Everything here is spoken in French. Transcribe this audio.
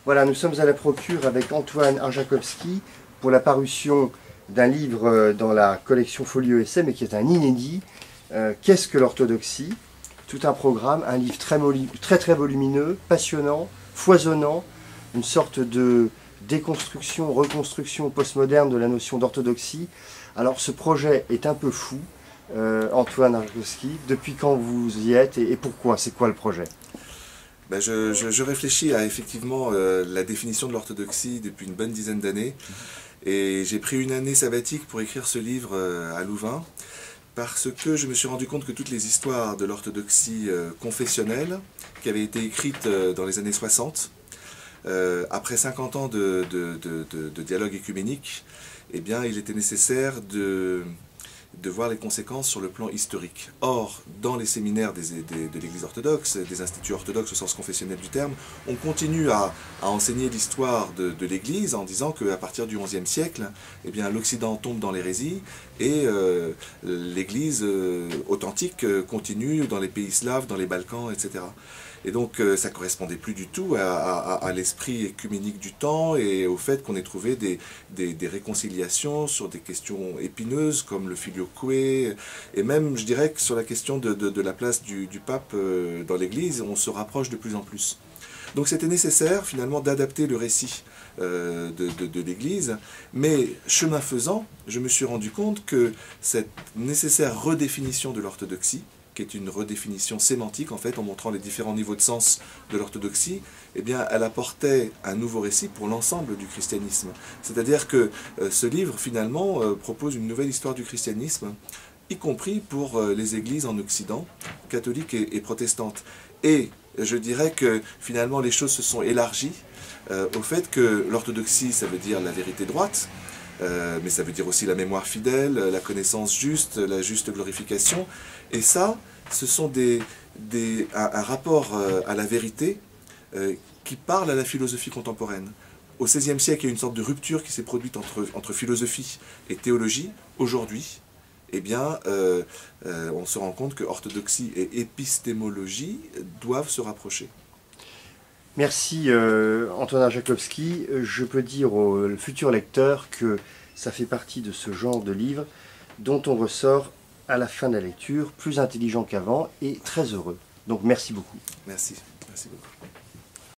Voilà, nous sommes à la Procure avec Antoine Arjakovski pour la parution d'un livre dans la collection Folio Essai, mais qui est un inédit. Qu'est-ce que l'orthodoxie? Tout un programme, un livre très volumineux, passionnant, foisonnant, une sorte de déconstruction, reconstruction postmoderne de la notion d'orthodoxie. Alors ce projet est un peu fou, Antoine Arjakovski. Depuis quand vous y êtes et pourquoi? C'est quoi le projet? Ben je réfléchis à effectivement la définition de l'orthodoxie depuis une bonne dizaine d'années. Et j'ai pris une année sabbatique pour écrire ce livre à Louvain, parce que je me suis rendu compte que toutes les histoires de l'orthodoxie confessionnelle, qui avaient été écrites dans les années 60, après 50 ans de dialogue écuménique, eh bien, il était nécessaire de voir les conséquences sur le plan historique. Or, dans les séminaires de l'Église orthodoxe, des instituts orthodoxes au sens confessionnel du terme, on continue à enseigner l'histoire de l'Église en disant qu'à partir du XIe siècle, eh bien, l'Occident tombe dans l'hérésie et l'Église authentique continue dans les pays slaves, dans les Balkans, etc. Et donc ça ne correspondait plus du tout à l'esprit écuménique du temps et au fait qu'on ait trouvé des réconciliations sur des questions épineuses comme le filioque, et même je dirais que sur la question de la place du pape dans l'Église, on se rapproche de plus en plus. Donc c'était nécessaire finalement d'adapter le récit de l'Église, mais chemin faisant, je me suis rendu compte que cette nécessaire redéfinition de l'orthodoxie, qui est une redéfinition sémantique en fait, en montrant les différents niveaux de sens de l'orthodoxie, eh bien, elle apportait un nouveau récit pour l'ensemble du christianisme. C'est-à-dire que ce livre, finalement, propose une nouvelle histoire du christianisme, y compris pour les églises en Occident, catholiques et protestantes. Et je dirais que, finalement, les choses se sont élargies au fait que l'orthodoxie, ça veut dire la vérité droite, mais ça veut dire aussi la mémoire fidèle, la connaissance juste, la juste glorification. Et ça, ce sont un rapport à la vérité qui parle à la philosophie contemporaine. Au XVIe siècle, il y a une sorte de rupture qui s'est produite entre philosophie et théologie. Aujourd'hui, eh bien, on se rend compte que orthodoxie et épistémologie doivent se rapprocher. Merci Antoine Arjakovski. Je peux dire aux futurs lecteurs que ça fait partie de ce genre de livre dont on ressort à la fin de la lecture plus intelligent qu'avant et très heureux. Donc merci beaucoup. Merci beaucoup.